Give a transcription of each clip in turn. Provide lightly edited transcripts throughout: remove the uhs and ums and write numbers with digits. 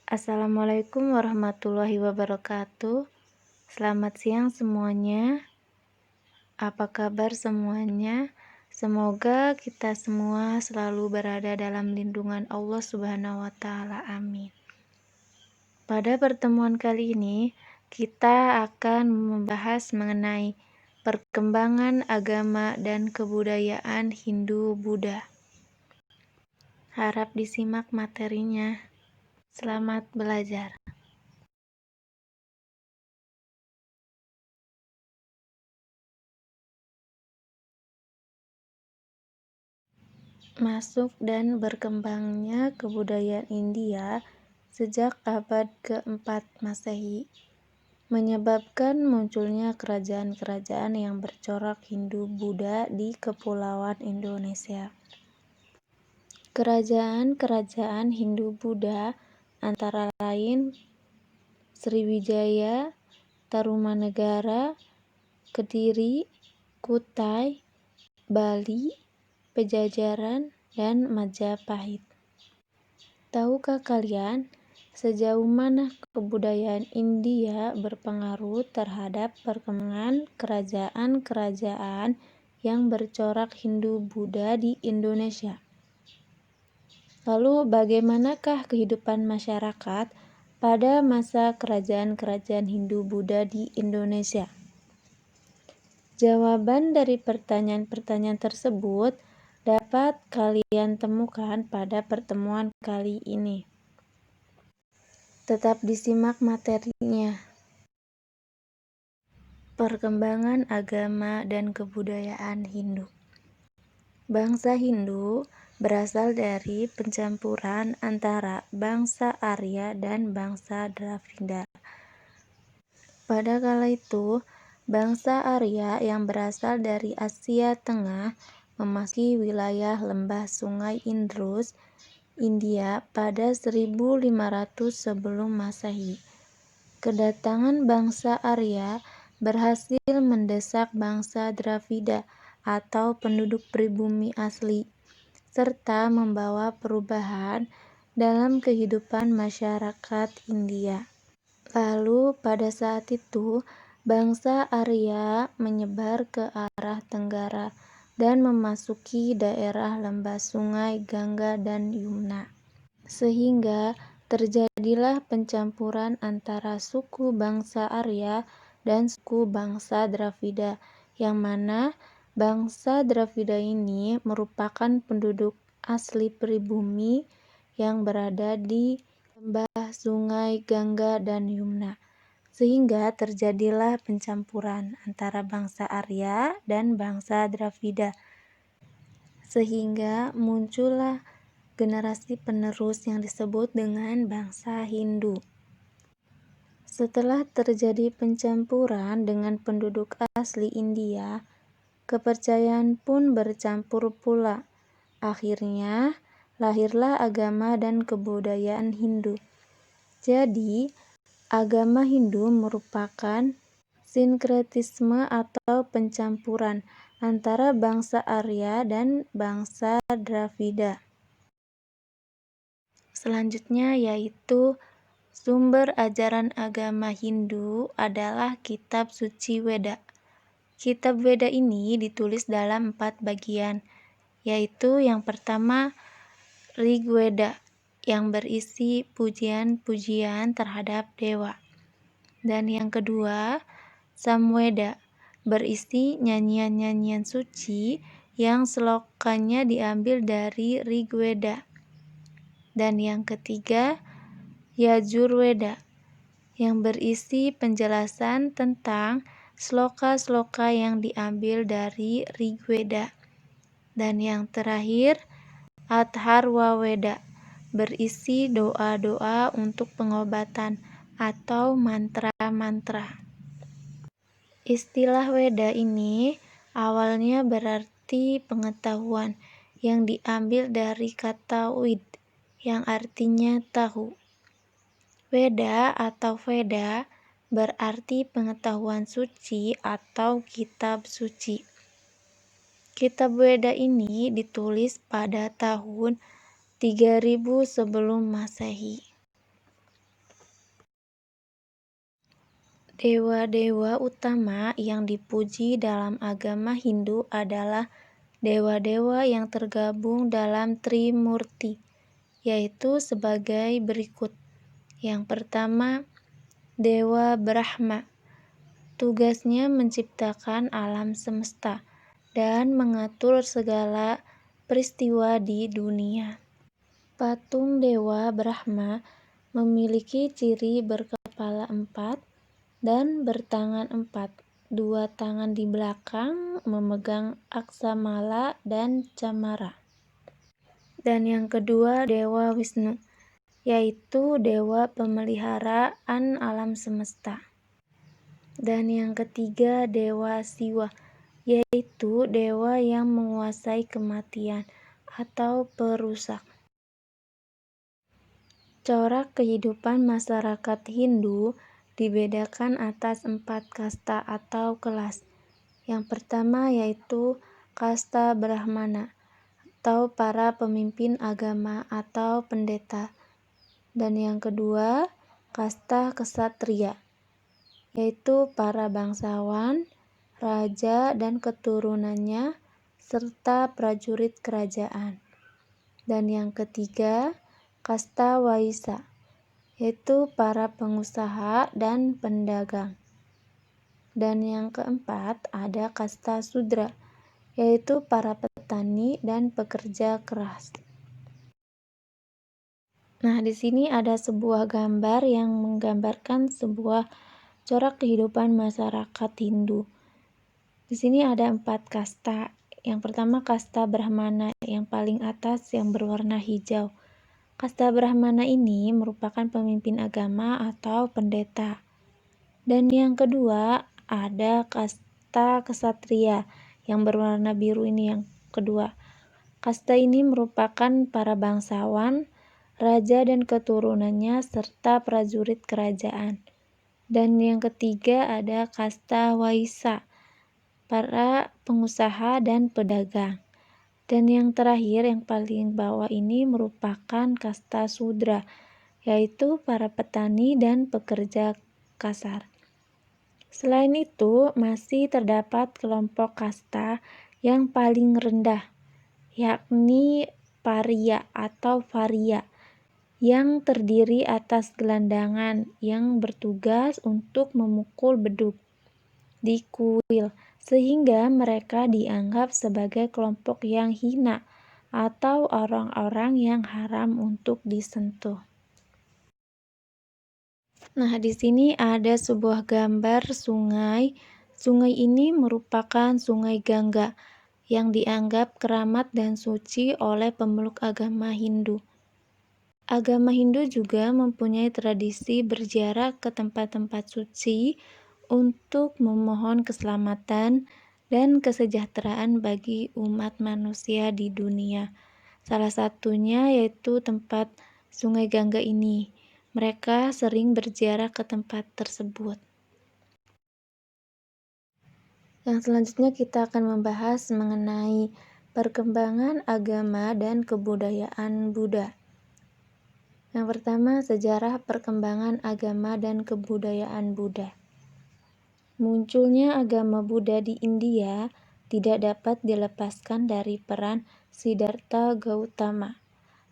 Assalamualaikum warahmatullahi wabarakatuh. Selamat siang semuanya. Apa kabar semuanya? Semoga kita semua selalu berada dalam lindungan Allah Subhanahu wa taala. Amin. Pada pertemuan kali ini, kita akan membahas mengenai perkembangan agama dan kebudayaan Hindu-Buddha. Harap disimak materinya. Selamat belajar. Masuk dan berkembangnya kebudayaan India sejak abad ke-4 Masehi menyebabkan munculnya kerajaan-kerajaan yang bercorak Hindu-Buddha di Kepulauan Indonesia. Kerajaan-kerajaan Hindu-Buddha antara lain Sriwijaya, Tarumanegara, Kediri, Kutai, Bali, Pajajaran, dan Majapahit. Tahukah kalian sejauh mana kebudayaan India berpengaruh terhadap perkembangan kerajaan-kerajaan yang bercorak Hindu-Buddha di Indonesia? Lalu bagaimanakah kehidupan masyarakat pada masa kerajaan-kerajaan Hindu-Buddha di Indonesia? Jawaban dari pertanyaan-pertanyaan tersebut dapat kalian temukan pada pertemuan kali ini. Tetap disimak materinya. Perkembangan agama dan kebudayaan Hindu. Bangsa Hindu berasal dari pencampuran antara bangsa Arya dan bangsa Dravida. Pada kala itu, bangsa Arya yang berasal dari Asia Tengah memasuki wilayah lembah Sungai Indus, India pada 1500 sebelum Masehi. Kedatangan bangsa Arya berhasil mendesak bangsa Dravida atau penduduk pribumi asli, serta membawa perubahan dalam kehidupan masyarakat India. Lalu pada saat itu, bangsa Arya menyebar ke arah tenggara dan memasuki daerah lembah sungai Gangga dan Yamuna. Sehingga terjadilah pencampuran antara suku bangsa Arya dan suku bangsa Dravida, yang mana bangsa Dravida ini merupakan penduduk asli pribumi yang berada di lembah sungai Gangga dan Yamuna, sehingga terjadilah pencampuran antara bangsa Arya dan bangsa Dravida, sehingga muncullah generasi penerus yang disebut dengan bangsa Hindu. Setelah terjadi pencampuran dengan penduduk asli India, kepercayaan pun bercampur pula. Akhirnya lahirlah agama dan kebudayaan Hindu. Jadi, agama Hindu merupakan sinkretisme atau pencampuran antara bangsa Arya dan bangsa Dravida. Selanjutnya yaitu sumber ajaran agama Hindu adalah Kitab Suci Weda. Kitab Weda ini ditulis dalam 4 bagian, yaitu yang pertama Rigweda yang berisi pujian-pujian terhadap dewa. Dan yang kedua, Samweda berisi nyanyian-nyanyian suci yang slokannya diambil dari Rigweda. Dan yang ketiga, Yajurweda yang berisi penjelasan tentang sloka-sloka yang diambil dari Rigweda. Dan yang terakhir, Atharwaweda berisi doa-doa untuk pengobatan atau mantra-mantra. Istilah Weda ini awalnya berarti pengetahuan yang diambil dari kata Wid yang artinya tahu. Weda atau Veda berarti pengetahuan suci atau kitab suci. Kitab Weda ini ditulis pada tahun 3000 sebelum Masehi. Dewa-dewa utama yang dipuji dalam agama Hindu adalah dewa-dewa yang tergabung dalam Trimurti, yaitu sebagai berikut. Yang pertama, Dewa Brahma. Tugasnya menciptakan alam semesta dan mengatur segala peristiwa di dunia. Patung Dewa Brahma memiliki ciri berkepala 4 dan bertangan 4. Dua tangan di belakang memegang aksamala dan camara. Dan yang kedua Dewa Wisnu, yaitu dewa pemeliharaan alam semesta. Dan yang ketiga Dewa Siwa, yaitu dewa yang menguasai kematian atau perusak. Corak kehidupan masyarakat Hindu dibedakan atas 4 kasta atau kelas. Yang pertama yaitu kasta Brahmana atau para pemimpin agama atau pendeta. Dan yang kedua kasta Ksatria, yaitu para bangsawan, raja dan keturunannya, serta prajurit kerajaan. Dan yang ketiga kasta Waisya, yaitu para pengusaha dan pedagang. Dan yang keempat ada kasta Sudra, yaitu para petani dan pekerja keras. Nah, di sini ada sebuah gambar yang menggambarkan sebuah corak kehidupan masyarakat Hindu. Di sini ada 4 kasta. Yang pertama kasta Brahmana yang paling atas yang berwarna hijau. Kasta Brahmana ini merupakan pemimpin agama atau pendeta. Dan yang kedua ada kasta Ksatria yang berwarna biru ini yang kedua. Kasta ini merupakan para bangsawan, raja dan keturunannya serta prajurit kerajaan. Dan yang ketiga ada kasta Waisya, para pengusaha dan pedagang. Dan yang terakhir yang paling bawah ini merupakan kasta Sudra, yaitu para petani dan pekerja kasar. Selain itu, masih terdapat kelompok kasta yang paling rendah, yakni Pariya atau Varia, yang terdiri atas gelandangan yang bertugas untuk memukul beduk di kuil, sehingga mereka dianggap sebagai kelompok yang hina atau orang-orang yang haram untuk disentuh. Nah, di sini ada sebuah gambar sungai. Sungai ini merupakan Sungai Gangga yang dianggap keramat dan suci oleh pemeluk agama Hindu. Agama Hindu juga mempunyai tradisi berziarah ke tempat-tempat suci untuk memohon keselamatan dan kesejahteraan bagi umat manusia di dunia. Salah satunya yaitu tempat Sungai Gangga ini. Mereka sering berziarah ke tempat tersebut. Yang selanjutnya kita akan membahas mengenai perkembangan agama dan kebudayaan Buddha. Yang pertama, sejarah perkembangan agama dan kebudayaan Buddha. Munculnya agama Buddha di India tidak dapat dilepaskan dari peran Siddhartha Gautama.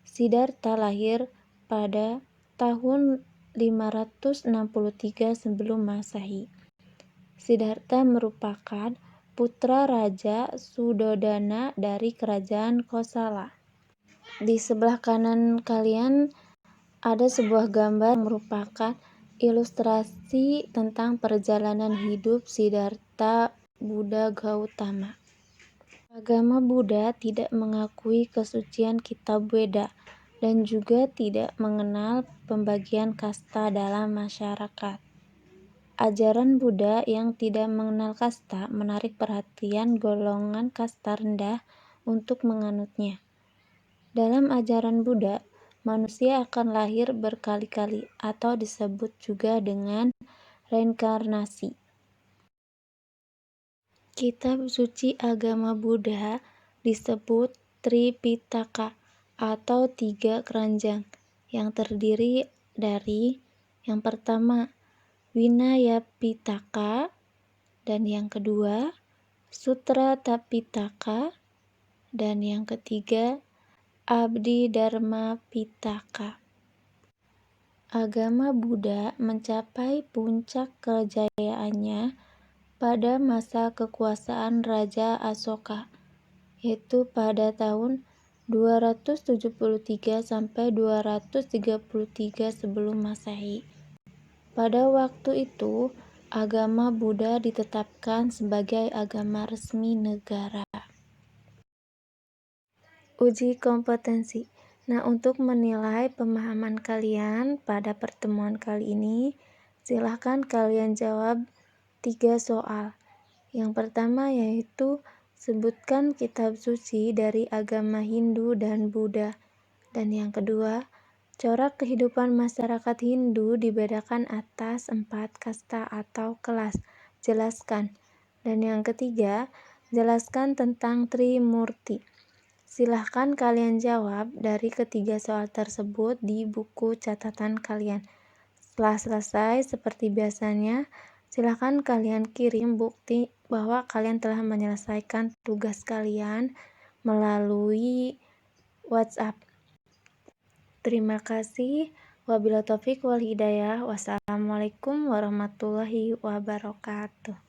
Siddhartha lahir pada tahun 563 sebelum Masehi. Siddhartha merupakan putra Raja Sudodana dari kerajaan Kosala. Di sebelah kanan kalian ada sebuah gambar yang merupakan ilustrasi tentang perjalanan hidup Siddhartha Buddha Gautama. Agama Buddha tidak mengakui kesucian kitab Weda dan juga tidak mengenal pembagian kasta dalam masyarakat. Ajaran Buddha yang tidak mengenal kasta menarik perhatian golongan kasta rendah untuk menganutnya. Dalam ajaran Buddha, manusia akan lahir berkali-kali atau disebut juga dengan reinkarnasi. Kitab suci agama Buddha disebut Tripitaka atau tiga keranjang yang terdiri dari yang pertama Vinaya Pitaka dan yang kedua Sutra Tapitaka dan yang ketiga Abhidharma Pitaka. Agama Buddha mencapai puncak kejayaannya pada masa kekuasaan Raja Asoka, yaitu pada tahun 273 sampai 233 sebelum Masehi. Pada waktu itu, agama Buddha ditetapkan sebagai agama resmi negara. Uji kompetensi. Nah, untuk menilai pemahaman kalian pada pertemuan kali ini, silahkan kalian jawab 3 soal. Yang pertama yaitu sebutkan kitab suci dari agama Hindu dan Buddha. Dan yang kedua, corak kehidupan masyarakat Hindu dibedakan atas 4 kasta atau kelas. Jelaskan. Dan yang ketiga, jelaskan tentang Trimurti. Silahkan kalian jawab dari ketiga soal tersebut di buku catatan kalian. Setelah selesai, seperti biasanya, silahkan kalian kirim bukti bahwa kalian telah menyelesaikan tugas kalian melalui WhatsApp. Terima kasih. Wabillahi taufiq wal hidayah. Wassalamualaikum warahmatullahi wabarakatuh.